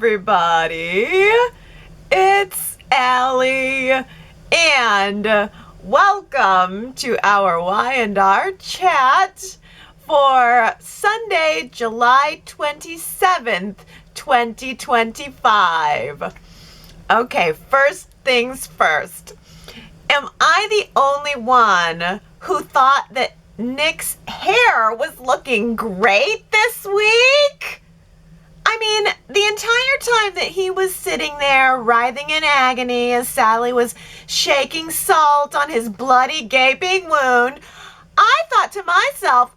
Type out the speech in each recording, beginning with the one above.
everybody. It's Allie, and welcome to our Y&R Chat for Sunday, July 27th, 2025. Okay, first things first. Am I the only one who thought that Nick's hair was looking great this week? I mean, the entire time that he was sitting there writhing in agony as Sally was shaking salt on his bloody gaping wound, I thought to myself,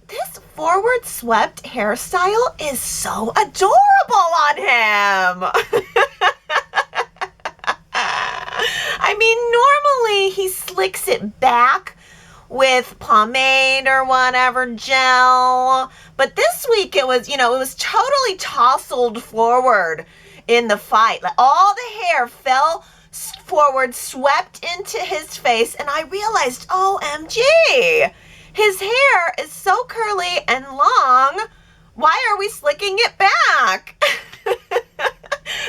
this forward swept hairstyle is so adorable on him. I mean, normally he slicks it back with pomade or whatever, gel. But this week it was, it was totally tousled forward in the fight. Like all the hair fell forward, swept into his face, and I realized, OMG, his hair is so curly and long. Why are we slicking it back?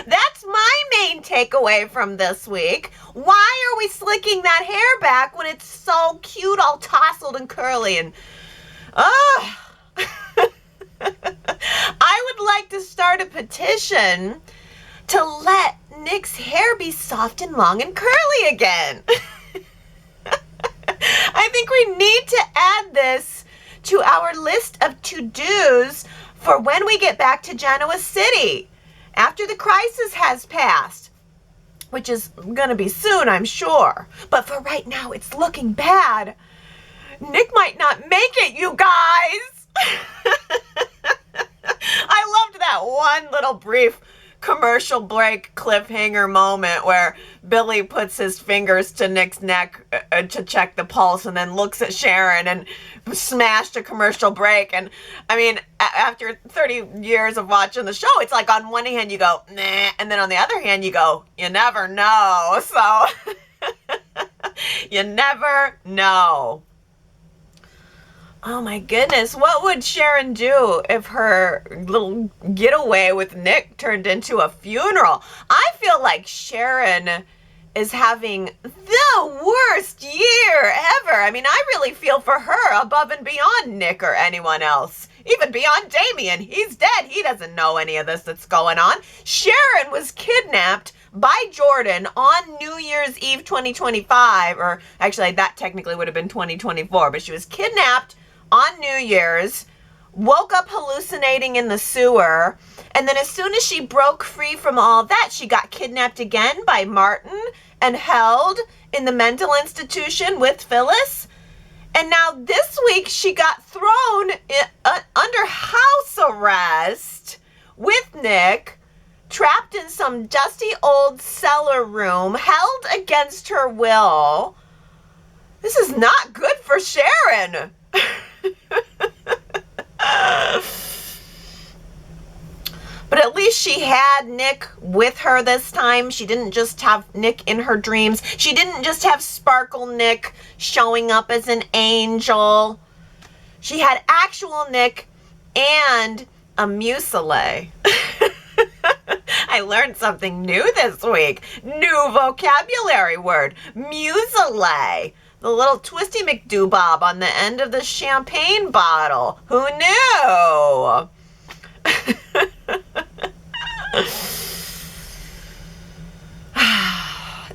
That's my main takeaway from this week. Why are we slicking that hair back when it's so cute, all tousled and curly? And I would like to start a petition to let Nick's hair be soft and long and curly again. I think we need to add this to our list of to-dos for when we get back to Genoa City after the crisis has passed, which is going to be soon, I'm sure. But for right now, it's looking bad. Nick might not make it, you guys. I loved that one little brief commercial break cliffhanger moment where Billy puts his fingers to Nick's neck to check the pulse and then looks at Sharon and smashed a commercial break. And I mean, after 30 years of watching the show, it's like on one hand you go, nah, and then on the other hand you go, you never know. So you never know. Oh my goodness, what would Sharon do if her little getaway with Nick turned into a funeral? I feel like Sharon is having the worst year ever. I mean, I really feel for her above and beyond Nick or anyone else. Even beyond Damien. He's dead. He doesn't know any of this that's going on. Sharon was kidnapped by Jordan on New Year's Eve 2025, or actually that technically would have been 2024, but she was kidnapped on New Year's, woke up hallucinating in the sewer, and then as soon as she broke free from all that, she got kidnapped again by Martin and held in the mental institution with Phyllis. And now this week she got thrown under house arrest with Nick, trapped in some dusty old cellar room, held against her will. This is not good for Sharon. But at least she had Nick with her this time. She didn't just have Nick in her dreams. She didn't just have Sparkle Nick showing up as an angel. She had actual Nick and a mucilage. I learned something new this week. New vocabulary word. Mucilage. The little twisty McDoobob on the end of the champagne bottle. Who knew?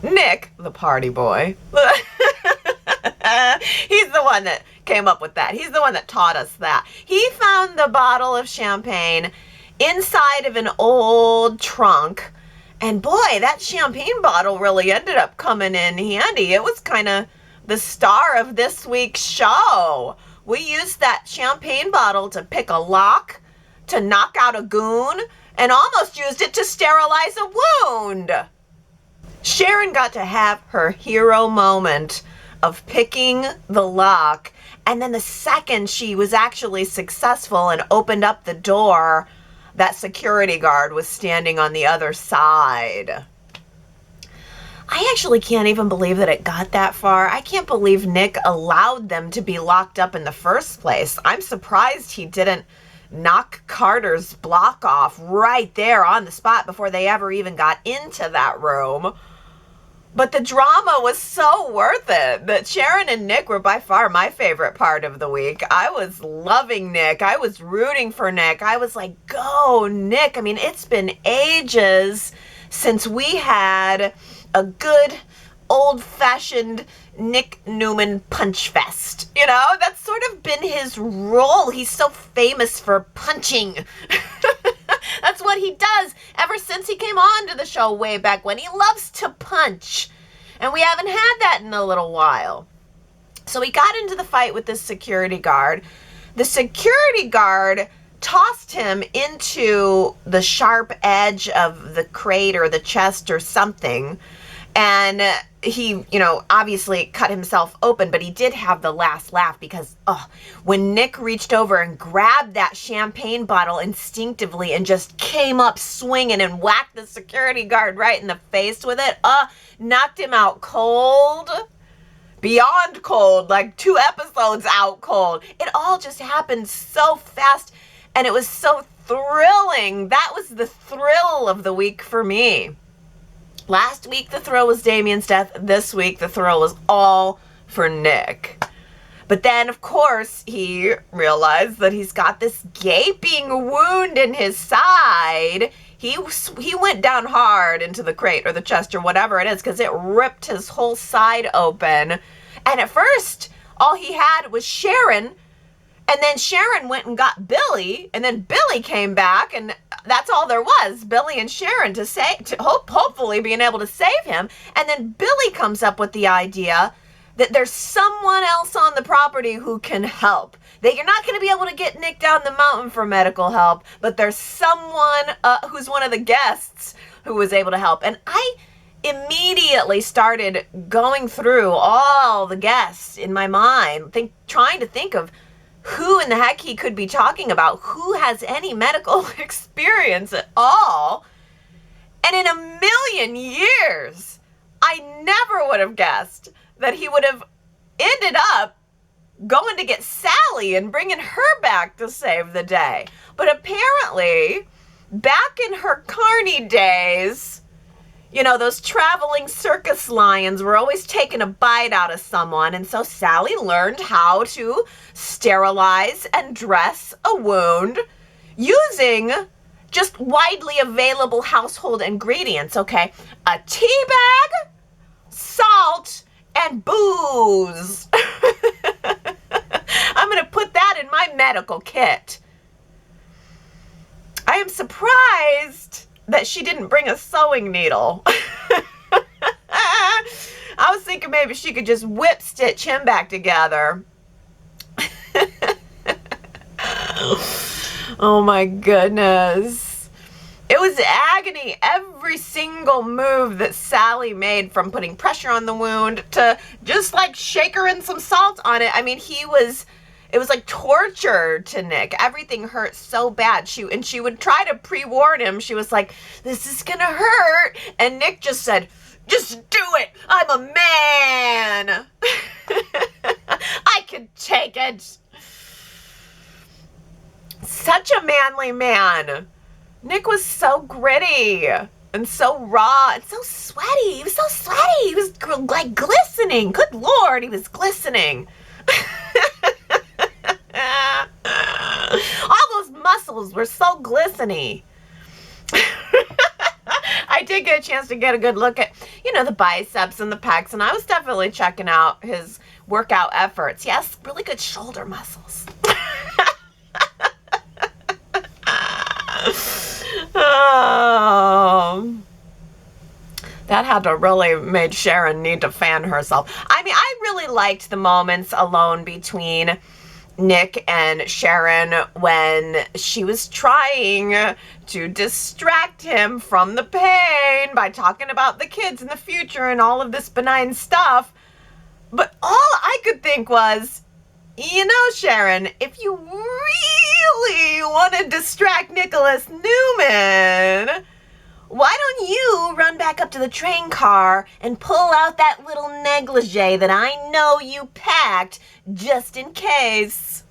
Nick, the party boy, he's the one that came up with that. He's the one that taught us that. He found the bottle of champagne inside of an old trunk. And boy, that champagne bottle really ended up coming in handy. It was kind of the star of this week's show. We used that champagne bottle to pick a lock, to knock out a goon, and almost used it to sterilize a wound. Sharon got to have her hero moment of picking the lock, and then the second she was actually successful and opened up the door, that security guard was standing on the other side. I actually can't even believe that it got that far. I can't believe Nick allowed them to be locked up in the first place. I'm surprised he didn't knock Carter's block off right there on the spot before they ever even got into that room. But the drama was so worth it that Sharon and Nick were by far my favorite part of the week. I was loving Nick. I was rooting for Nick. I was like, go, Nick. I mean, it's been ages since we had a good old-fashioned Nick Newman punch fest. You know, that's sort of been his role. He's so famous for punching. That's what he does ever since he came on to the show way back when. He loves to punch. And we haven't had that in a little while. So he got into the fight with this security guard. The security guard tossed him into the sharp edge of the crate or the chest or something. And he, you know, obviously cut himself open, but he did have the last laugh because, when Nick reached over and grabbed that champagne bottle instinctively and just came up swinging and whacked the security guard right in the face with it, knocked him out cold, beyond cold, like 2 episodes out cold. It all just happened so fast, and it was so thrilling. That was the thrill of the week for me. Last week, the thrill was Damien's death. This week, the thrill was all for Nick. But then, of course, he realized that he's got this gaping wound in his side. He went down hard into the crate or the chest or whatever it is because it ripped his whole side open. And at first, all he had was Sharon. And then Sharon went and got Billy, and then Billy came back, and that's all there was, Billy and Sharon to hopefully being able to save him. And then Billy comes up with the idea that there's someone else on the property who can help. That you're not going to be able to get Nick down the mountain for medical help, but there's someone who's one of the guests who was able to help. And I immediately started going through all the guests in my mind, trying to think of who in the heck he could be talking about, who has any medical experience at all. And in a million years, I never would have guessed that he would have ended up going to get Sally and bringing her back to save the day. But apparently, back in her Carney days, you know, those traveling circus lions were always taking a bite out of someone. And so Sally learned how to sterilize and dress a wound using just widely available household ingredients, okay? A tea bag, salt, and booze. I'm going to put that in my medical kit. I am surprised that she didn't bring a sewing needle. I was thinking maybe she could just whip stitch him back together. Oh my goodness. It was agony. Every single move that Sally made, from putting pressure on the wound to just like shakering some salt on it. I mean, it was like torture to Nick. Everything hurt so bad. She would try to pre-warn him. She was like, this is gonna hurt. And Nick just said, just do it. I'm a man. I can take it. Such a manly man. Nick was so gritty and so raw and so sweaty. He was so sweaty. He was like glistening. Good Lord, he was glistening. All those muscles were so glistening. I did get a chance to get a good look at, you know, the biceps and the pecs, and I was definitely checking out his workout efforts. Yes, really good shoulder muscles. Oh, that had to really made Sharon need to fan herself. I mean, I really liked the moments alone between Nick and Sharon when she was trying to distract him from the pain by talking about the kids in the future and all of this benign stuff. But all I could think was, you know, Sharon, if you really want to distract Nicholas Newman, why don't you run back up to the train car and pull out that little negligee that I know you packed just in case?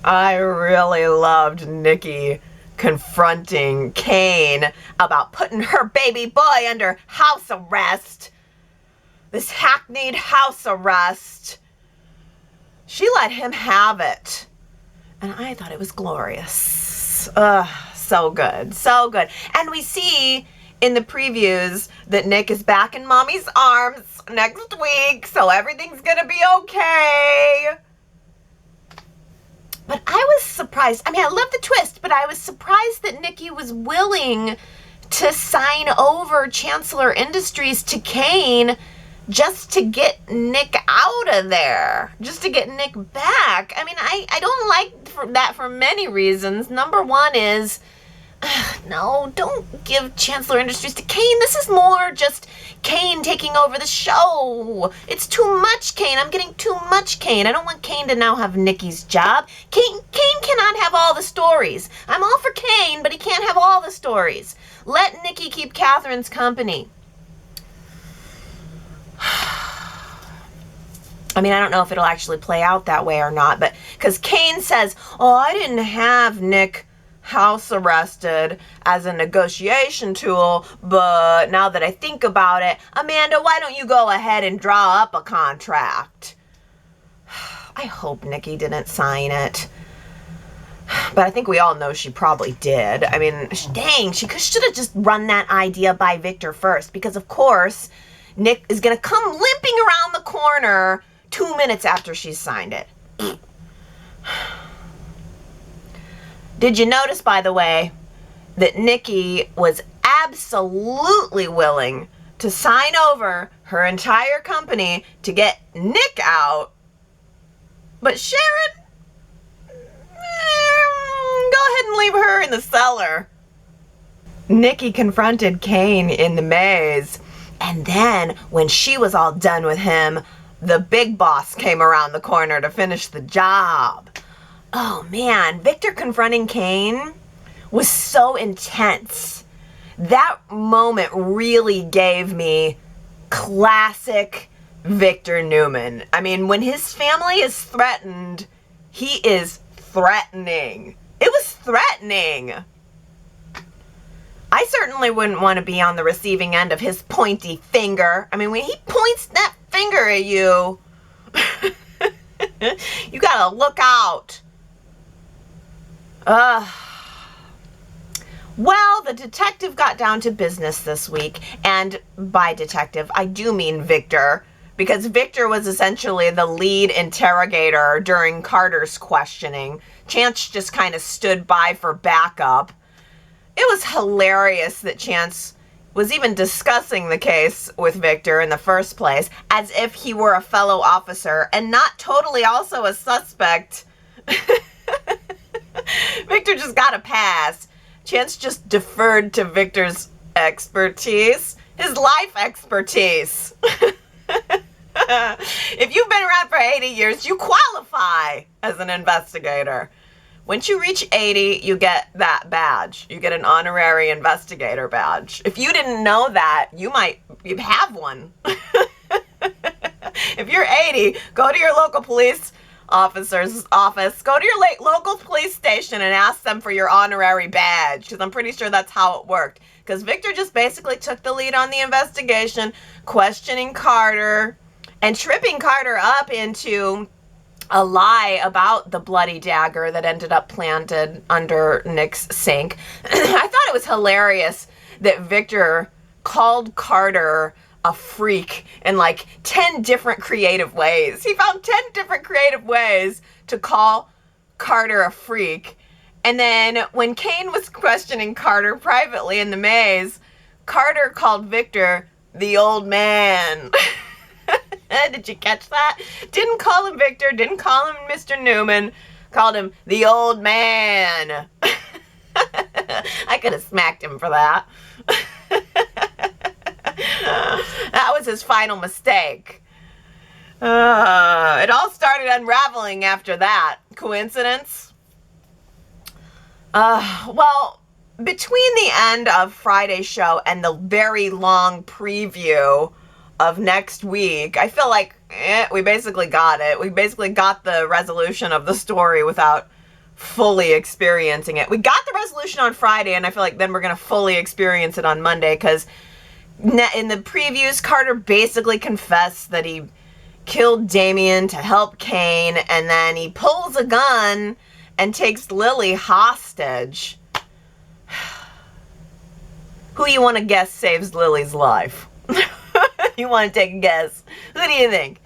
I really loved Nikki confronting Kane about putting her baby boy under house arrest. This hackneyed house arrest. She let him have it. And I thought it was glorious. So good. So good. And we see in the previews that Nick is back in mommy's arms next week, so everything's gonna be okay. But I was surprised. I mean, I love the twist, but I was surprised that Nikki was willing to sign over Chancellor Industries to Kane just to get Nick out of there, just to get Nick back. I mean, I don't like that for many reasons. Number one is, no, don't give Chancellor Industries to Kane. This is more just Kane taking over the show. It's too much Kane. I'm getting too much Kane. I don't want Kane to now have Nikki's job. Kane cannot have all the stories. I'm all for Kane, but he can't have all the stories. Let Nikki keep Catherine's company. I mean, I don't know if it'll actually play out that way or not, but because Kane says, oh, I didn't have Nick house arrested as a negotiation tool, but now that I think about it, Amanda, why don't you go ahead and draw up a contract? I hope Nikki didn't sign it, but I think we all know she probably did. I mean, dang, she should have just run that idea by Victor first, because of course Nick is gonna come limping around the corner 2 minutes after she's signed it. Did you notice, by the way, that Nikki was absolutely willing to sign over her entire company to get Nick out, but Sharon, go ahead and leave her in the cellar. Nikki confronted Kane in the maze, and then when she was all done with him, the big boss came around the corner to finish the job. Oh man, Victor confronting Kane was so intense. That moment really gave me classic Victor Newman. I mean, when his family is threatened, he is threatening. It was threatening. I certainly wouldn't want to be on the receiving end of his pointy finger. I mean, when he points that finger at you, you gotta look out. Well, the detective got down to business this week, and by detective, I do mean Victor, because Victor was essentially the lead interrogator during Carter's questioning. Chance just kind of stood by for backup. It was hilarious that Chance was even discussing the case with Victor in the first place, as if he were a fellow officer and not totally also a suspect. Victor just got a pass. Chance just deferred to Victor's expertise, his life expertise. If you've been around for 80 years, you qualify as an investigator. Once you reach 80, you get that badge. You get an honorary investigator badge. If you didn't know that, you'd have one. If you're 80, go to your local police officer's office, go to your local police station and ask them for your honorary badge, because I'm pretty sure that's how it worked. Because Victor just basically took the lead on the investigation, questioning Carter and tripping Carter up into a lie about the bloody dagger that ended up planted under Nick's sink. I thought it was hilarious that Victor called Carter a freak in like 10 different creative ways. He found 10 different creative ways to call Carter a freak. And then when Kane was questioning Carter privately in the maze, Carter called Victor the old man. Did you catch that? Didn't call him Victor, didn't call him Mr. Newman, called him the old man. I could have smacked him for that. That was his final mistake. It all started unraveling after that. Coincidence? Well, between the end of Friday's show and the very long preview of next week, I feel like we basically got it. We basically got the resolution of the story without fully experiencing it. We got the resolution on Friday, and I feel like then we're going to fully experience it on Monday, because in the previews, Carter basically confessed that he killed Damien to help Kane, and then he pulls a gun and takes Lily hostage. Who you want to guess saves Lily's life? You want to take a guess? Who do you think?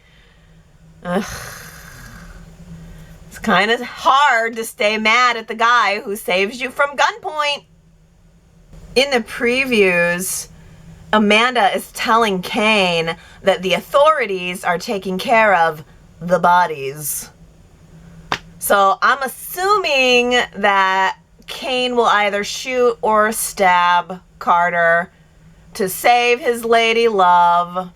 It's kind of hard to stay mad at the guy who saves you from gunpoint. In the previews, Amanda is telling Kane that the authorities are taking care of the bodies. So I'm assuming that Kane will either shoot or stab Carter to save his lady love.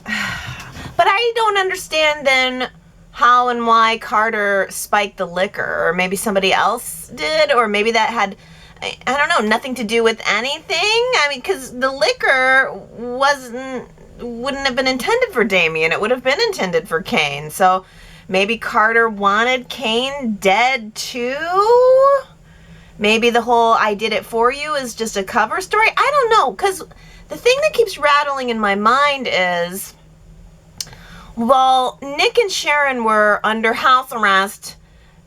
But I don't understand then how and why Carter spiked the liquor. Or maybe somebody else did, or maybe that had, I don't know, nothing to do with anything. I mean, because the liquor wouldn't have been intended for Damien. It would have been intended for Kane. So maybe Carter wanted Kane dead too? Maybe the whole "I did it for you" is just a cover story? I don't know, because the thing that keeps rattling in my mind is, while Nick and Sharon were under house arrest,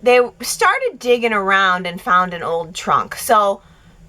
they started digging around and found an old trunk. So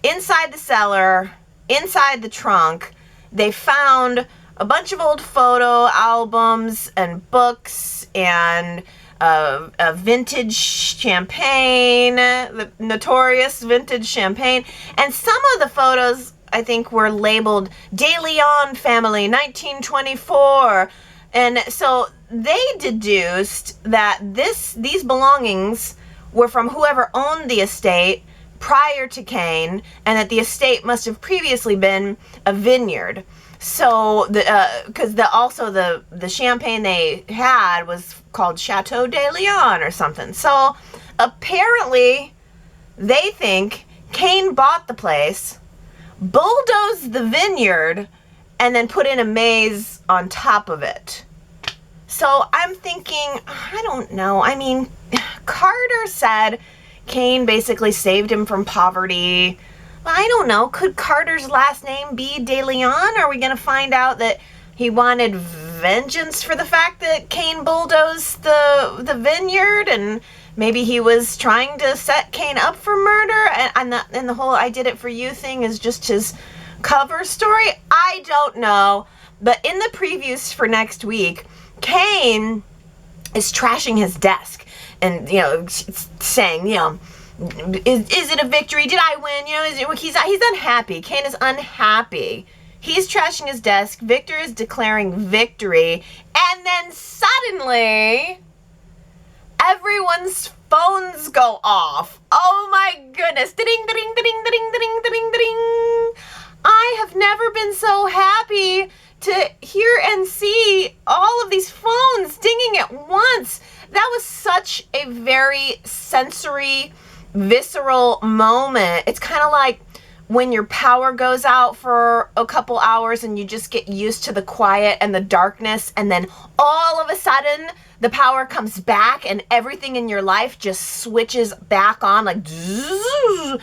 inside the cellar, inside the trunk, they found a bunch of old photo albums and books and a vintage champagne, the notorious vintage champagne. And some of the photos, I think, were labeled De Leon family 1924. And so they deduced that these belongings were from whoever owned the estate prior to Kane, and that the estate must have previously been a vineyard. So because the champagne they had was called Chateau de Leon or something. So apparently they think Kane bought the place, bulldozed the vineyard, and then put in a maze on top of it. So I'm thinking, I don't know. I mean, Carter said Kane basically saved him from poverty. I don't know. Could Carter's last name be De Leon? Are we going to find out that he wanted vengeance for the fact that Kane bulldozed the vineyard, and maybe he was trying to set Kane up for murder, and the whole "I did it for you" thing is just his cover story? I don't know. But in the previews for next week, Kane is trashing his desk and, saying, is it a victory? Did I win? He's unhappy. Kane is unhappy. He's trashing his desk. Victor is declaring victory. And then suddenly, everyone's phones go off. Oh my goodness. Ding, ding, ding, ding, ding, ding, ding, ding. I have never been so happy to hear and see all of these phones dinging at once. That was such a very sensory, visceral moment. It's kind of like when your power goes out for a couple hours and you just get used to the quiet and the darkness, and then all of a sudden the power comes back and everything in your life just switches back on, like zzz.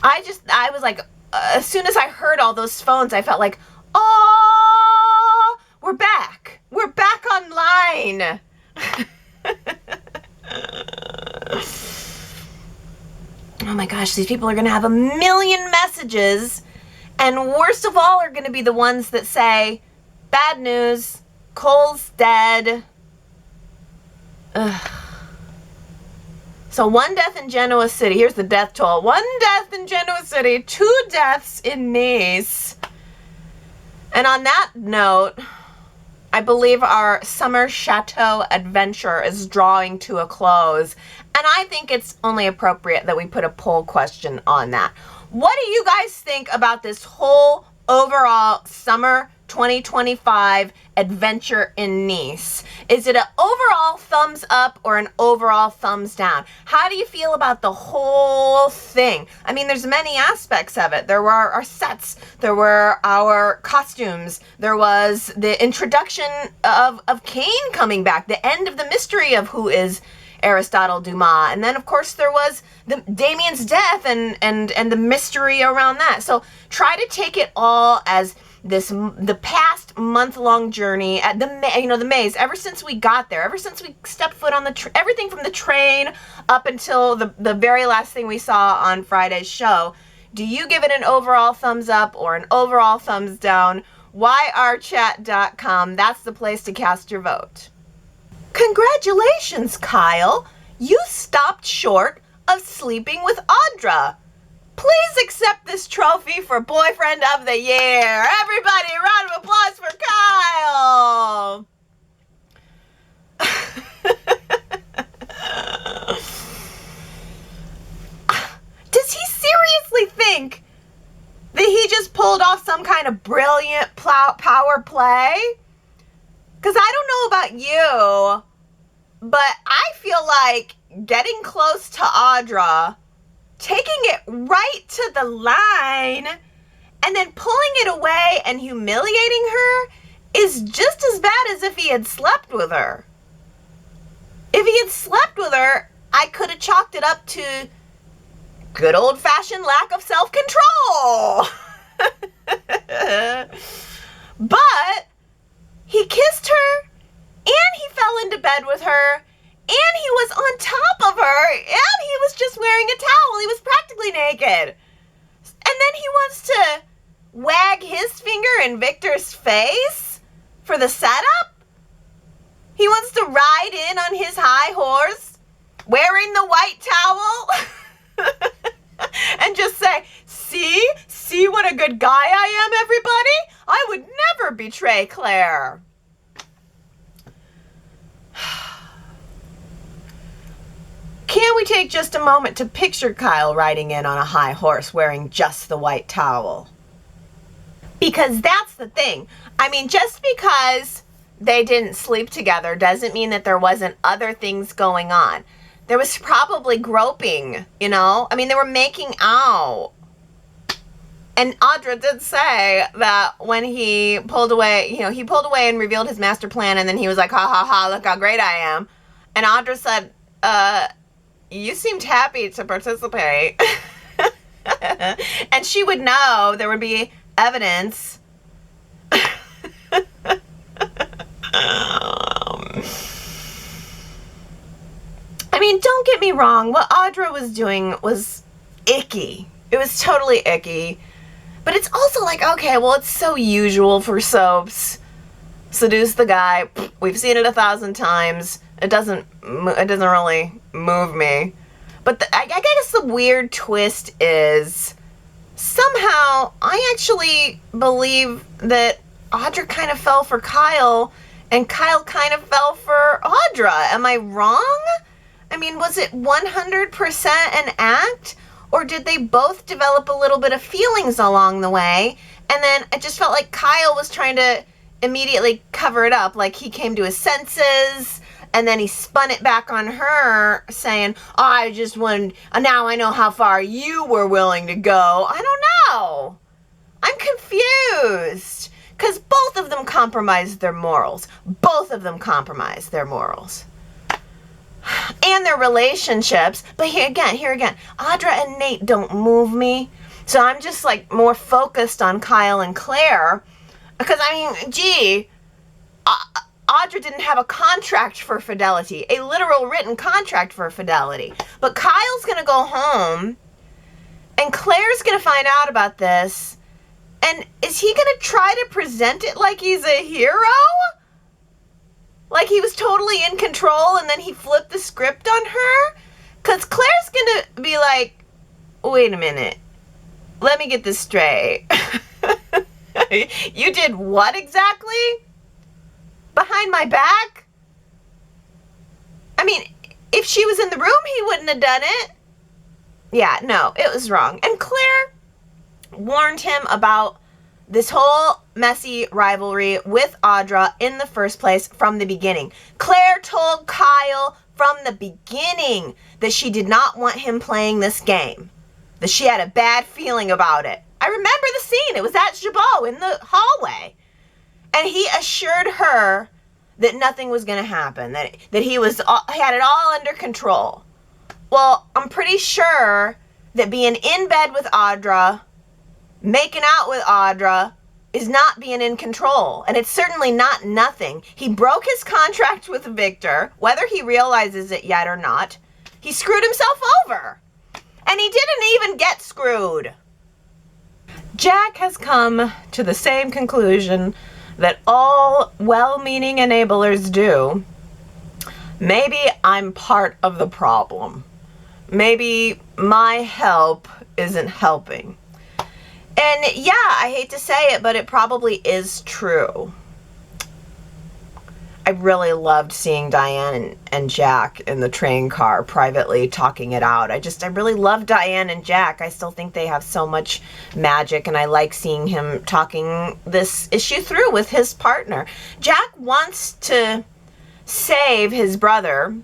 I was like, as soon as I heard all those phones, I felt like, oh, we're back. We're back online. Oh my gosh, these people are going to have a million messages, and worst of all are going to be the ones that say, bad news, Cole's dead. Ugh. So 1 death in Genoa City. Here's the death toll. 1 death in Genoa City, 2 deaths in Nice. And on that note, I believe our summer chateau adventure is drawing to a close. And I think it's only appropriate that we put a poll question on that. What do you guys think about this whole overall summer 2025 adventure in Nice? Is it an overall thumbs up or an overall thumbs down? How do you feel about the whole thing? I mean, there's many aspects of it. There were our sets, there were our costumes, there was the introduction of Kane coming back, the end of the mystery of who is Aristotle Dumas. And then, of course, there was Damien's death and the mystery around that. So try to take it all as the past month-long journey at the maze, ever since we got there, ever since we stepped foot on everything from the train up until the very last thing we saw on Friday's show. Do you give it an overall thumbs up or an overall thumbs down? YRChat.com. That's the place to cast your vote. Congratulations, Kyle. You stopped short of sleeping with Audra. Please accept this trophy for Boyfriend of the Year. Everybody, a round of applause for Kyle. Does he seriously think that he just pulled off some kind of brilliant power play? Because I don't know about you, but I feel like getting close to Audra, taking it right to the line, and then pulling it away and humiliating her is just as bad as if he had slept with her. If he had slept with her, I could have chalked it up to good old-fashioned lack of self-control. But he kissed her, and he fell into bed with her, and he was on top of her, and he was just wearing a towel. He was practically naked. And then he wants to wag his finger in Victor's face for the setup. He wants to ride in on his high horse, wearing the white towel, and just say, see what a good guy I am, everybody? I would never betray Claire. Can we take just a moment to picture Kyle riding in on a high horse wearing just the white towel? Because that's the thing. I mean, just because they didn't sleep together doesn't mean that there wasn't other things going on. There was probably groping, you know? I mean, they were making out. And Audra did say that when he pulled away, he pulled away and revealed his master plan, and then he was like, ha ha ha, look how great I am. And Audra said, you seemed happy to participate. And she would know there would be evidence. I mean, don't get me wrong. What Audra was doing was icky. It was totally icky. But it's also like, okay, well, it's so usual for soaps. Seduce the guy. We've seen it 1,000 times. It doesn't really move me. But I guess the weird twist is somehow I actually believe that Audra kind of fell for Kyle and Kyle kind of fell for Audra. Am I wrong? I mean, was it 100% an act? Or did they both develop a little bit of feelings along the way? And then I just felt like Kyle was trying to immediately cover it up. Like he came to his senses and then he spun it back on her saying, I just wanted, now I know how far you were willing to go. I don't know. I'm confused. Because both of them compromised their morals. Both of them compromised their morals. And their relationships. But here again, Audra and Nate don't move me. So I'm just like more focused on Kyle and Claire. Because I mean, gee, Audra didn't have a contract for fidelity. A literal written contract for fidelity. But Kyle's going to go home. And Claire's going to find out about this. And is he going to try to present it like he's a hero? Like he was totally in control and then he flipped the script on her? Because Claire's going to be like, wait a minute. Let me get this straight. You did what exactly? Behind my back? I mean, if she was in the room, he wouldn't have done it. Yeah, no, it was wrong. And Claire warned him about this whole messy rivalry with Audra in the first place from the beginning. Claire told Kyle from the beginning that she did not want him playing this game. That she had a bad feeling about it. I remember the scene. It was at Jabot in the hallway. And he assured her that nothing was going to happen, that he had it all under control. Well, I'm pretty sure that being in bed with Audra, making out with Audra, is not being in control. And it's certainly not nothing. He broke his contract with Victor, whether he realizes it yet or not. He screwed himself over. And he didn't even get screwed. Jack has come to the same conclusion that all well-meaning enablers do. Maybe I'm part of the problem. Maybe my help isn't helping. And yeah, I hate to say it, but it probably is true. I really loved seeing Diane and Jack in the train car privately talking it out. I really love Diane and Jack. I still think they have so much magic, and I like seeing him talking this issue through with his partner. Jack wants to save his brother,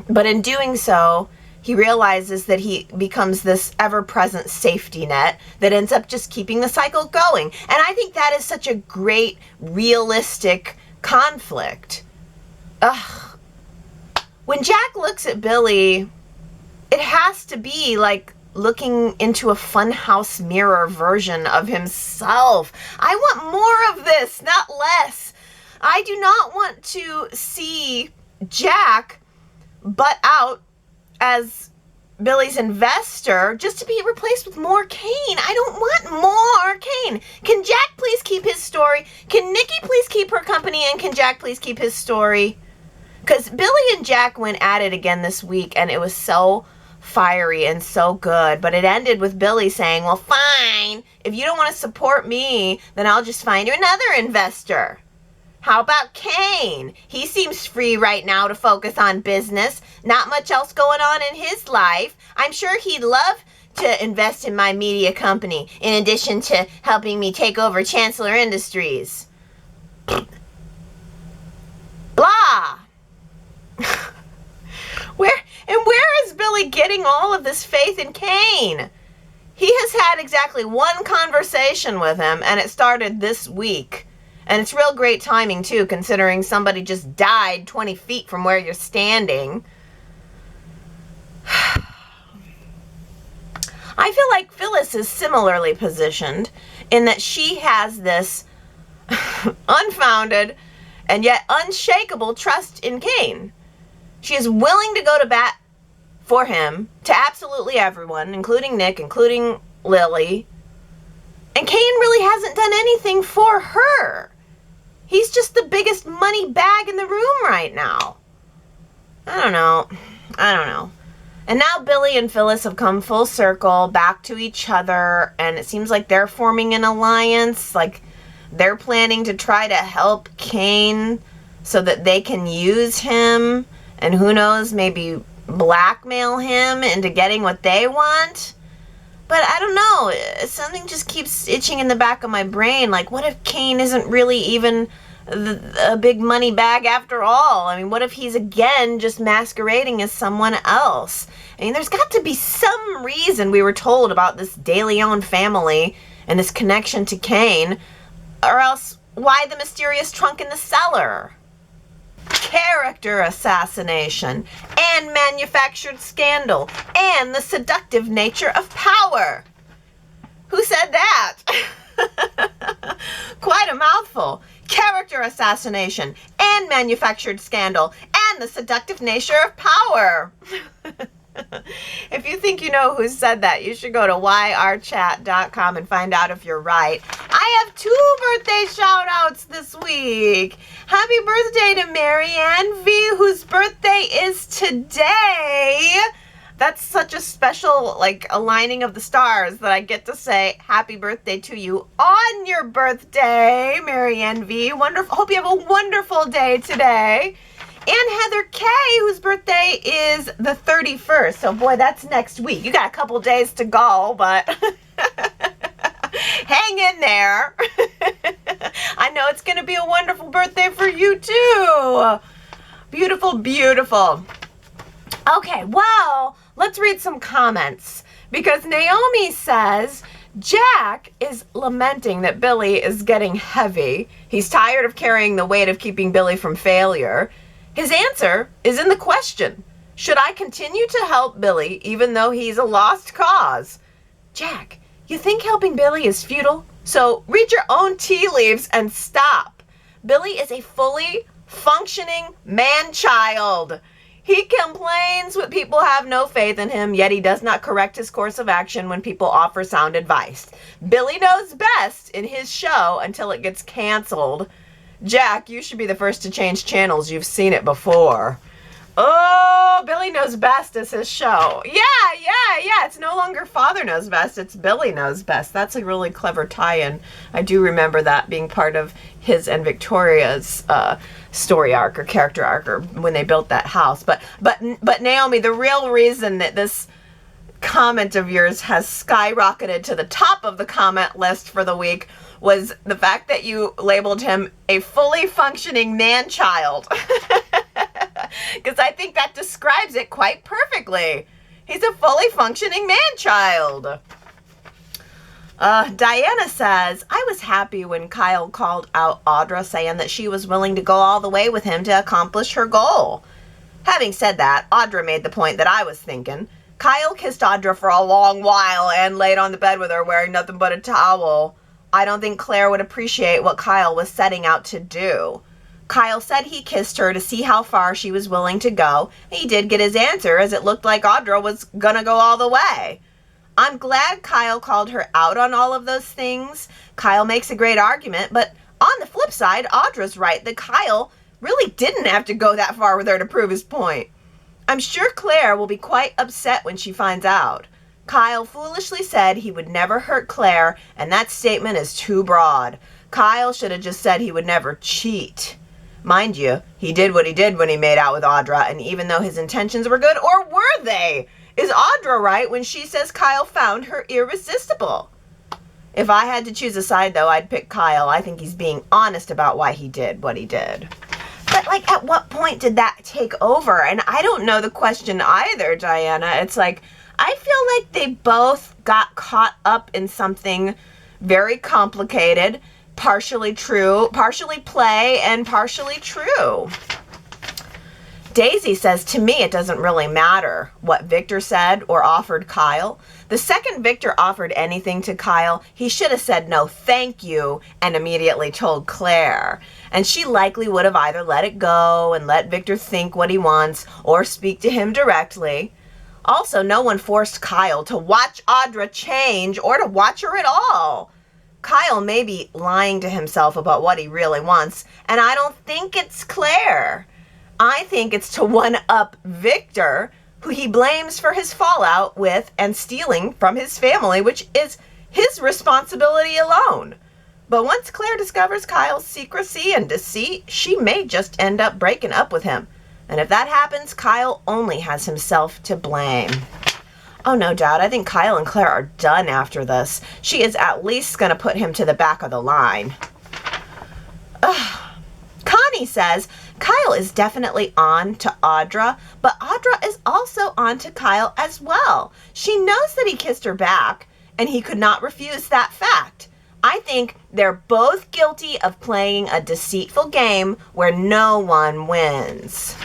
but in doing so, he realizes that he becomes this ever-present safety net that ends up just keeping the cycle going. And I think that is such a great, realistic conflict. Ugh. When Jack looks at Billy, it has to be like looking into a funhouse mirror version of himself. I want more of this, not less. I do not want to see Jack butt out as Billy's investor just to be replaced with more Kane. I don't want more Kane. Can Jack please keep his story? Can Nikki please keep her company? And can Jack please keep his story? Because Billy and Jack went at it again this week, and it was so fiery and so good. But it ended with Billy saying, well, fine. If you don't want to support me, then I'll just find you another investor. How about Kane? He seems free right now to focus on business. Not much else going on in his life. I'm sure he'd love to invest in my media company, in addition to helping me take over Chancellor Industries. Blah. Where is Billy getting all of this faith in Kane? He has had exactly one conversation with him, and it started this week. And it's real great timing, too, considering somebody just died 20 feet from where you're standing. I feel like Phyllis is similarly positioned in that she has this unfounded and yet unshakable trust in Kane. She is willing to go to bat for him to absolutely everyone, including Nick, including Lily. And Kane really hasn't done anything for her. He's just the biggest money bag in the room right now. I don't know. And now Billy and Phyllis have come full circle back to each other, and it seems like they're forming an alliance. Like they're planning to try to help Kane so that they can use him, and who knows, maybe blackmail him into getting what they want. But I don't know, something just keeps itching in the back of my brain. Like, what if Kane isn't really even a big money bag after all? I mean, what if he's again just masquerading as someone else? I mean, there's got to be some reason we were told about this De Leon family and this connection to Kane, or else why the mysterious trunk in the cellar? Character assassination and manufactured scandal and the seductive nature of power. Who said that? Quite a mouthful. Character assassination and manufactured scandal and the seductive nature of power. If you think you know who said that, you should go to yrchat.com and find out if you're right. I have 2 birthday shout-outs this week. Happy birthday to Marianne V, whose birthday is today. That's such a special, like, aligning of the stars that I get to say happy birthday to you on your birthday, Marianne V. Wonderful. Hope you have a wonderful day today. And Heather K, whose birthday is the 31st. So, boy, that's next week. You got a couple days to go, but hang in there. I know it's going to be a wonderful birthday for you, too. Beautiful, beautiful. Okay, well, let's read some comments. Because Naomi says, Jack is lamenting that Billy is getting heavy. He's tired of carrying the weight of keeping Billy from failure. His answer is in the question. Should I continue to help Billy even though he's a lost cause? Jack, you think helping Billy is futile? So read your own tea leaves and stop. Billy is a fully functioning man-child. He complains when people have no faith in him, yet he does not correct his course of action when people offer sound advice. Billy knows best in his show until it gets canceled. Jack, you should be the first to change channels. You've seen it before. Oh, Billy Knows Best is his show. Yeah. It's no longer Father Knows Best. It's Billy Knows Best. That's a really clever tie-in. I do remember that being part of his and Victoria's story arc or character arc or when they built that house. But Naomi, the real reason that this comment of yours has skyrocketed to the top of the comment list for the week was the fact that you labeled him a fully functioning man-child. Because I think that describes it quite perfectly. He's a fully functioning man-child. Diana says, I was happy when Kyle called out Audra saying that she was willing to go all the way with him to accomplish her goal. Having said that, Audra made the point that I was thinking. Kyle kissed Audra for a long while and laid on the bed with her wearing nothing but a towel. I don't think Claire would appreciate what Kyle was setting out to do. Kyle said he kissed her to see how far she was willing to go. He did get his answer, as it looked like Audra was gonna go all the way. I'm glad Kyle called her out on all of those things. Kyle makes a great argument, but on the flip side, Audra's right that Kyle really didn't have to go that far with her to prove his point. I'm sure Claire will be quite upset when she finds out. Kyle foolishly said he would never hurt Claire, and that statement is too broad. Kyle should have just said he would never cheat. Mind you, he did what he did when he made out with Audra, and even though his intentions were good, or were they? Is Audra right when she says Kyle found her irresistible? If I had to choose a side, though, I'd pick Kyle. I think he's being honest about why he did what he did. But, like, at what point did that take over? And I don't know the question either, Diana. It's like, I feel like they both got caught up in something very complicated, partially true, partially play, and partially true. Daisy says, to me, it doesn't really matter what Victor said or offered Kyle. The second Victor offered anything to Kyle, he should have said no thank you and immediately told Claire. And she likely would have either let it go and let Victor think what he wants or speak to him directly. Also, no one forced Kyle to watch Audra change or to watch her at all. Kyle may be lying to himself about what he really wants, and I don't think it's Claire. I think it's to one-up Victor, who he blames for his fallout with and stealing from his family, which is his responsibility alone. But once Claire discovers Kyle's secrecy and deceit, she may just end up breaking up with him. And if that happens, Kyle only has himself to blame. Oh, no doubt. I think Kyle and Claire are done after this. She is at least going to put him to the back of the line. Connie says, Kyle is definitely on to Audra, but Audra is also on to Kyle as well. She knows that he kissed her back, and he could not refuse that fact. I think they're both guilty of playing a deceitful game where no one wins.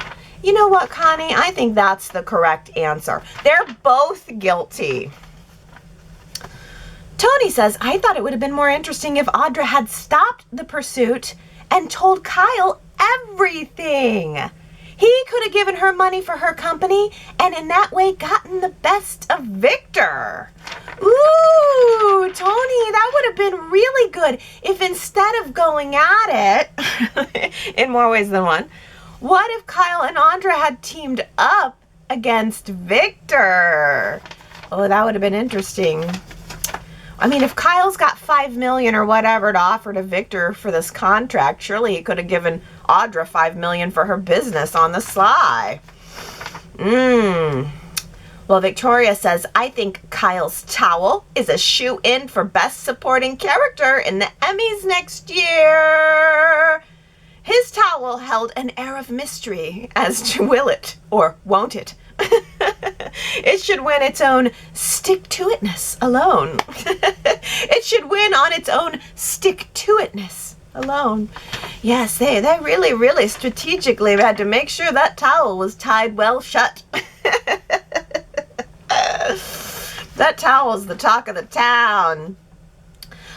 You know what, Connie? I think that's the correct answer. They're both guilty. Tony says, I thought it would have been more interesting if Audra had stopped the pursuit and told Kyle everything. He could have given her money for her company and in that way gotten the best of Victor. Ooh, Tony, that would have been really good if instead of going at it, in more ways than one, what if Kyle and Audra had teamed up against Victor? Oh, that would have been interesting. I mean, if Kyle's got $5 million or whatever to offer to Victor for this contract, surely he could have given Audra $5 million for her business on the sly. Well, Victoria says, I think Kyle's towel is a shoe-in for Best Supporting Character in the Emmys next year. His towel held an air of mystery as to will it or won't it. It should win its own stick-to-itness alone. It should win on its own stick-to-itness alone. Yes, they really, really strategically had to make sure that towel was tied well shut. That towel's the talk of the town.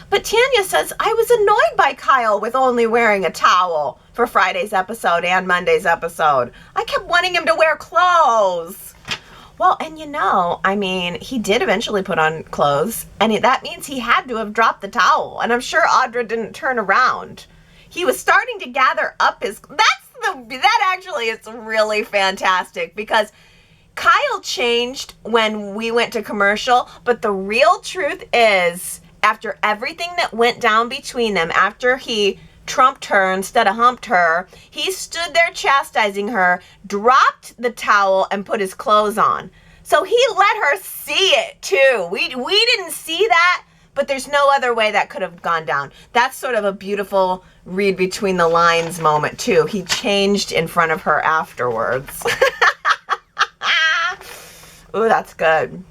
But Tanya says, I was annoyed by Kyle with only wearing a towel for Friday's episode and Monday's episode. I kept wanting him to wear clothes. Well, and I mean, he did eventually put on clothes, and that means he had to have dropped the towel. And I'm sure Audra didn't turn around. He was starting to gather up his... That actually is really fantastic, because Kyle changed when we went to commercial, but the real truth is, after everything that went down between them, after he trumped her instead of humped her, he stood there chastising her, dropped the towel, and put his clothes on. So he let her see it too. We didn't see that, but there's no other way that could have gone down. That's sort of a beautiful read between the lines moment too. He changed in front of her afterwards. Ooh, that's good.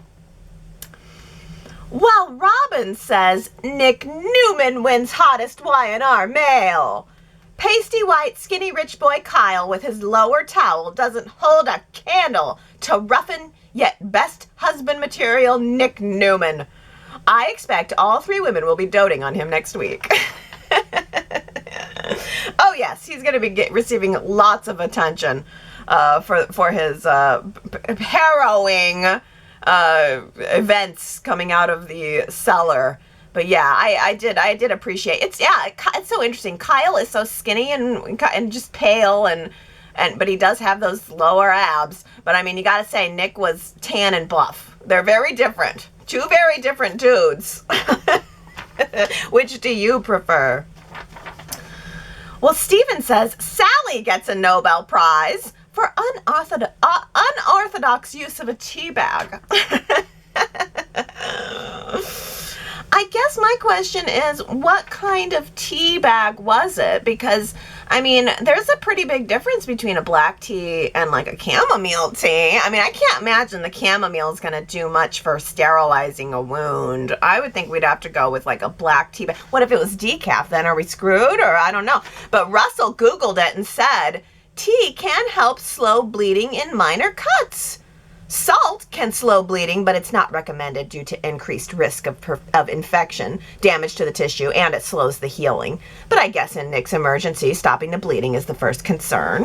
Well, Robin says Nick Newman wins hottest Y&R male. Pasty white skinny rich boy Kyle with his lower towel doesn't hold a candle to roughen yet best husband material Nick Newman. I expect all 3 women will be doting on him next week. Oh yes, he's going to be receiving lots of attention for his harrowing events coming out of the cellar. But yeah, I did appreciate it's so interesting. Kyle is so skinny and just pale but he does have those lower abs. But I mean, you got to say Nick was tan and buff. They're very different. 2 very different dudes. Which do you prefer? Well, Steven says Sally gets a Nobel Prize for unorthodox use of a tea bag. I guess my question is, what kind of tea bag was it? Because, I mean, there's a pretty big difference between a black tea and like a chamomile tea. I mean, I can't imagine the chamomile is going to do much for sterilizing a wound. I would think we'd have to go with like a black tea bag. What if it was decaf then? Are we screwed? Or I don't know. But Russell Googled it and said, tea can help slow bleeding in minor cuts. Salt can slow bleeding, but it's not recommended due to increased risk of infection, damage to the tissue, and it slows the healing. But I guess in Nick's emergency, stopping the bleeding is the first concern.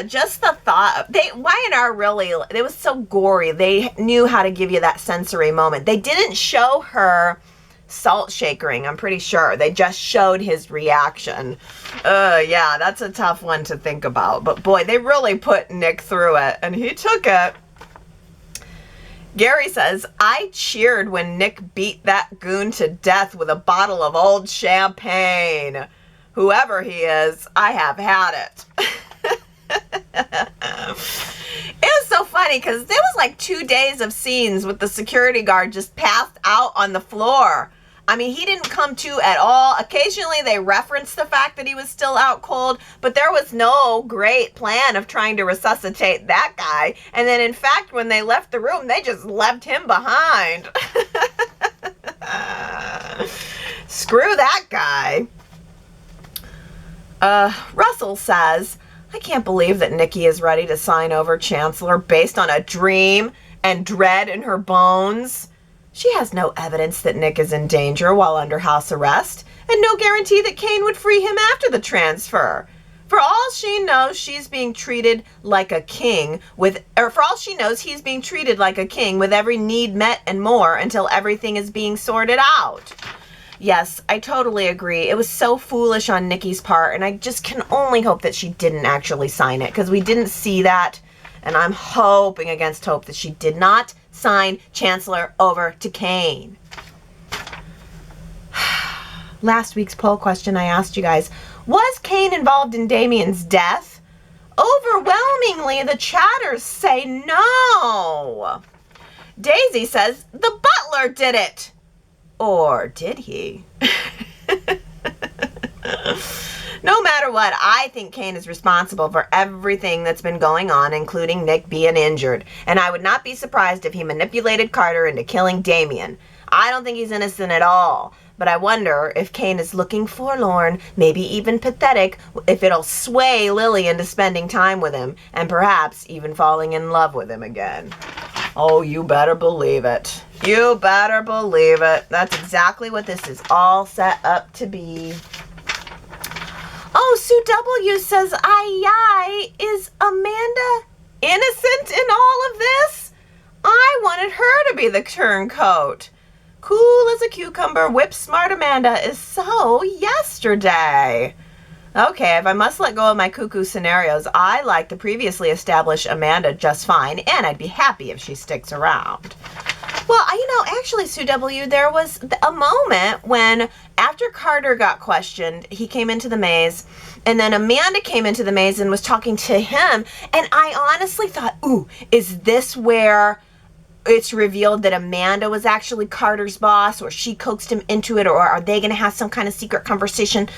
Just the thought, Y&R really, it was so gory. They knew how to give you that sensory moment. They didn't show her salt shakering, I'm pretty sure. They just showed his reaction. Yeah, that's a tough one to think about. But boy, they really put Nick through it, and he took it. Gary says, I cheered when Nick beat that goon to death with a bottle of old champagne. Whoever he is, I have had it. It was so funny because there was like 2 days of scenes with the security guard just passed out on the floor. I mean, he didn't come to at all. Occasionally they referenced the fact that he was still out cold, but there was no great plan of trying to resuscitate that guy. And then in fact, when they left the room, they just left him behind. Screw that guy. Russell says, I can't believe that Nikki is ready to sign over Chancellor based on a dream and dread in her bones. She has no evidence that Nick is in danger while under house arrest, and no guarantee that Kane would free him after the transfer. For all she knows, he's being treated like a king with every need met and more until everything is being sorted out. Yes, I totally agree. It was so foolish on Nikki's part, and I just can only hope that she didn't actually sign it, because we didn't see that, and I'm hoping against hope that she did not sign Chancellor over to Kane. Last week's poll question I asked you guys, was Kane involved in Damien's death? Overwhelmingly, the chatters say no. Daisy says, the butler did it. Or did he? No matter what, I think Kane is responsible for everything that's been going on, including Nick being injured. And I would not be surprised if he manipulated Carter into killing Damien. I don't think he's innocent at all. But I wonder if Kane is looking forlorn, maybe even pathetic, if it'll sway Lily into spending time with him, and perhaps even falling in love with him again. Oh, you better believe it. You better believe it. That's exactly what this is all set up to be. Oh, Sue W says, aye, is Amanda innocent in all of this? I wanted her to be the turncoat. Cool as a cucumber, whip smart Amanda is so yesterday. Okay, if I must let go of my cuckoo scenarios, I like the previously established Amanda just fine, and I'd be happy if she sticks around. Well, actually, Sue W., there was a moment when, after Carter got questioned, he came into the maze, and then Amanda came into the maze and was talking to him, and I honestly thought, ooh, is this where it's revealed that Amanda was actually Carter's boss, or she coaxed him into it, or are they going to have some kind of secret conversation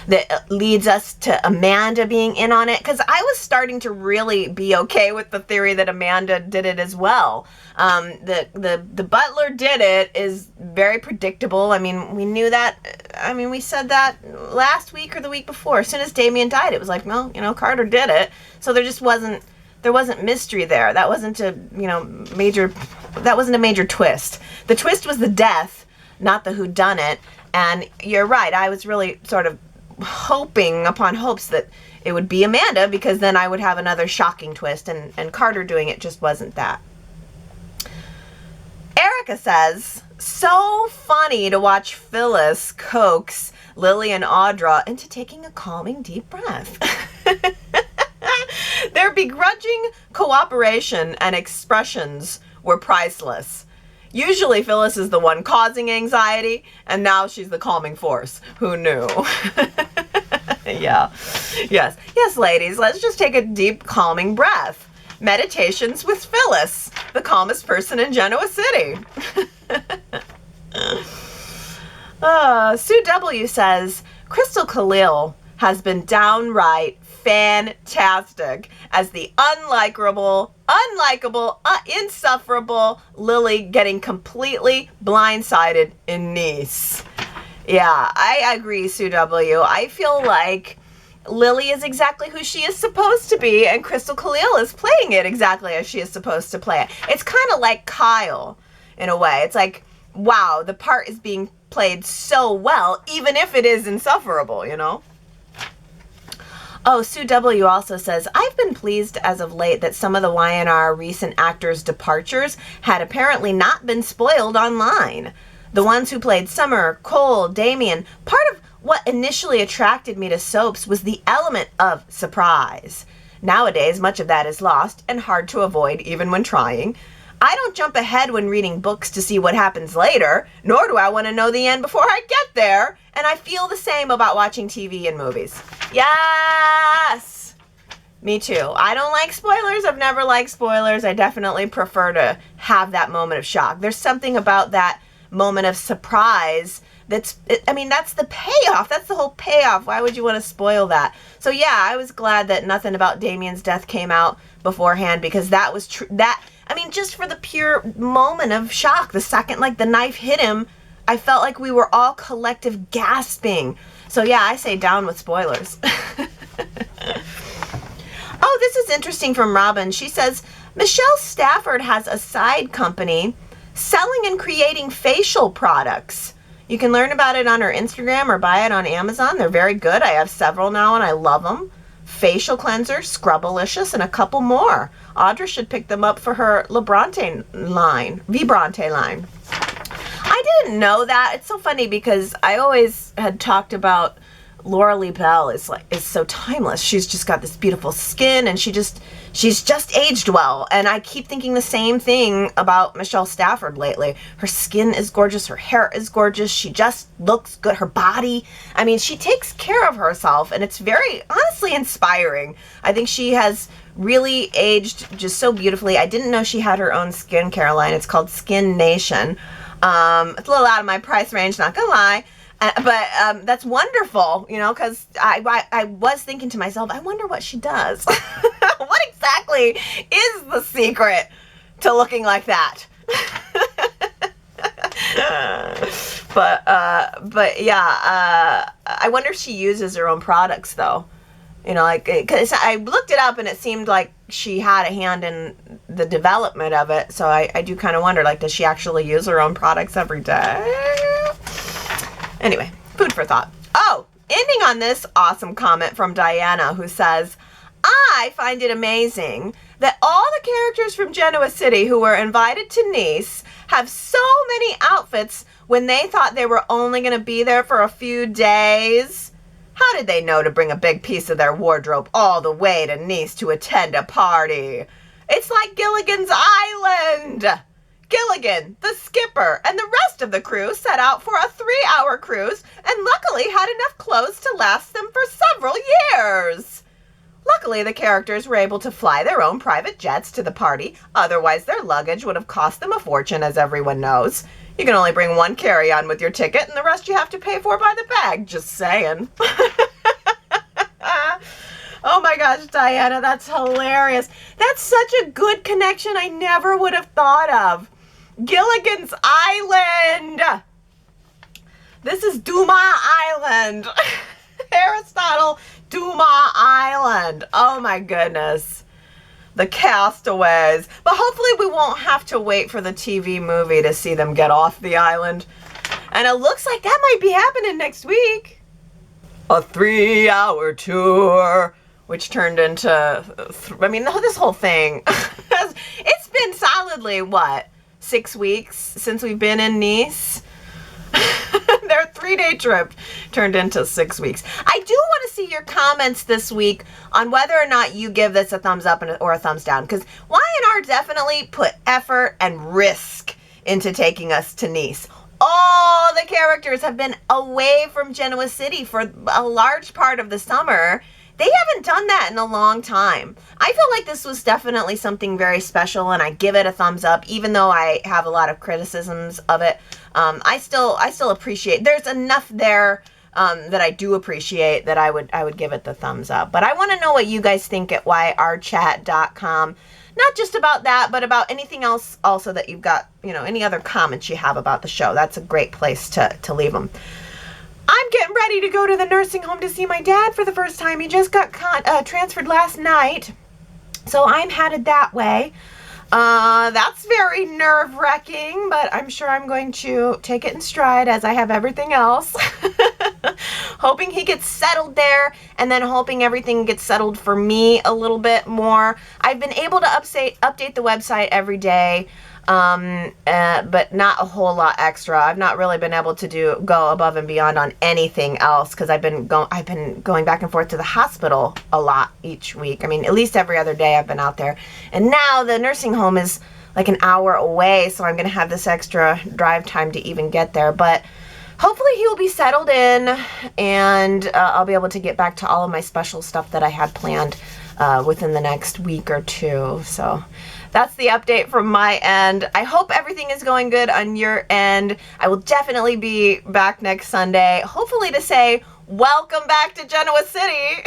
that leads us to Amanda being in on it? Because I was starting to really be okay with the theory that Amanda did it as well. The butler did it is very predictable. I mean, we knew that. I mean, we said that last week or the week before. As soon as Damien died, it was like, well, Carter did it. So there just wasn't. There wasn't mystery there. That wasn't a major twist. The twist was the death, not the whodunit. And you're right, I was really sort of hoping upon hopes that it would be Amanda, because then I would have another shocking twist, and Carter doing it just wasn't that. Erica says, so funny to watch Phyllis coax Lily and Audra into taking a calming deep breath. Their begrudging cooperation and expressions were priceless. Usually Phyllis is the one causing anxiety, and now she's the calming force. Who knew? Yeah. Yes, ladies, let's just take a deep, calming breath. Meditations with Phyllis, the calmest person in Genoa City. Sue W. says, Crystal Khalil has been downright fantastic as the unlikable, insufferable Lily getting completely blindsided in Nice. Yeah, I agree, Sue W. I feel like Lily is exactly who she is supposed to be, and Crystal Khalil is playing it exactly as she is supposed to play it. It's kind of like Kyle, in a way. It's like, wow, the part is being played so well, even if it is insufferable, Oh, Sue W. also says, I've been pleased as of late that some of the Y&R recent actors' departures had apparently not been spoiled online. The ones who played Summer, Cole, Damien, part of what initially attracted me to soaps was the element of surprise. Nowadays, much of that is lost and hard to avoid even when trying. I don't jump ahead when reading books to see what happens later, nor do I want to know the end before I get there. And I feel the same about watching TV and movies. Yes! Me too. I don't like spoilers. I've never liked spoilers. I definitely prefer to have that moment of shock. There's something about that moment of surprise that's the payoff. That's the whole payoff. Why would you want to spoil that? So yeah, I was glad that nothing about Damien's death came out beforehand, because that was true. Just for the pure moment of shock, the second the knife hit him, I felt like we were all collective gasping. So yeah, I say down with spoilers. Oh, this is interesting from Robin. She says, Michelle Stafford has a side company selling and creating facial products. You can learn about it on her Instagram or buy it on Amazon. They're very good. I have several now and I love them. Facial cleanser, Scrubbalicious, and a couple more. Audra should pick them up for her Vibrante line. I didn't know that. It's so funny because I always had talked about Laura Lee Bell is so timeless. She's just got this beautiful skin, and she's just aged well. And I keep thinking the same thing about Michelle Stafford lately. Her skin is gorgeous. Her hair is gorgeous. She just looks good. Her body. She takes care of herself, and it's very, honestly, inspiring. I think she has really aged just so beautifully. I didn't know she had her own skincare line. It's called Skin Nation. It's a little out of my price range, not gonna lie. But that's wonderful, you know, because I was thinking to myself, I wonder what she does. What exactly is the secret to looking like that? But yeah, I wonder if she uses her own products though. You know, like, because I looked it up and it seemed like she had a hand in the development of it. So I do kind of wonder, like, does she actually use her own products every day? Anyway, food for thought. Oh, ending on this awesome comment from Diana, who says, I find it amazing that all the characters from Genoa City who were invited to Nice have so many outfits when they thought they were only going to be there for a few days. How did they know to bring a big piece of their wardrobe all the way to Nice to attend a party? It's like Gilligan's Island. Gilligan, the skipper, and the rest of the crew set out for a 3-hour cruise and luckily had enough clothes to last them for several years. Luckily, the characters were able to fly their own private jets to the party, otherwise their luggage would have cost them a fortune, as everyone knows. You can only bring one carry-on with your ticket, and the rest you have to pay for by the bag. Just saying. Oh my gosh, Diana, that's hilarious. That's such a good connection I never would have thought of. Gilligan's Island. This is Duma Island. Aristotle, Duma Island. Oh my goodness. The castaways. But hopefully we won't have to wait for the TV movie to see them get off the island. And it looks like that might be happening next week. A 3-hour tour, which turned into, I mean, this whole thing, it's been solidly, what, 6 weeks since we've been in Nice? Their 3-day trip turned into 6 weeks. I do want to see your comments this week on whether or not you give this a thumbs up or a thumbs down, because Y&R definitely put effort and risk into taking us to Nice. All the characters have been away from Genoa City for a large part of the summer. They haven't done that in a long time. I feel like this was definitely something very special, and I give it a thumbs up, even though I have a lot of criticisms of it. I still appreciate. There's enough there that I do appreciate that I would give it the thumbs up. But I want to know what you guys think at yrchat.com. Not just about that, but about anything else also that you've got, you know, any other comments you have about the show. That's a great place to leave them. I'm getting ready to go to the nursing home to see my dad for the first time. He just got transferred last night, so I'm headed that way. That's very nerve-wracking, but I'm sure I'm going to take it in stride as I have everything else. Hoping he gets settled there, and then hoping everything gets settled for me a little bit more. I've been able to update the website every day, but not a whole lot extra. I've not really been able to go above and beyond on anything else because I've been going back and forth to the hospital a lot each week. I mean, at least every other day I've been out there. And now the nursing home is like an hour away, so I'm going to have this extra drive time to even get there. But hopefully he will be settled in, and I'll be able to get back to all of my special stuff that I had planned within the next week or two. So that's the update from my end. I hope everything is going good on your end. I will definitely be back next Sunday, hopefully to say, welcome back to Genoa City.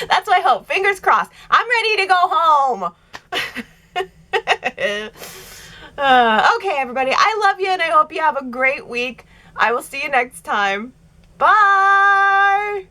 That's my hope. Fingers crossed. I'm ready to go home. Okay, everybody. I love you, and I hope you have a great week. I will see you next time. Bye.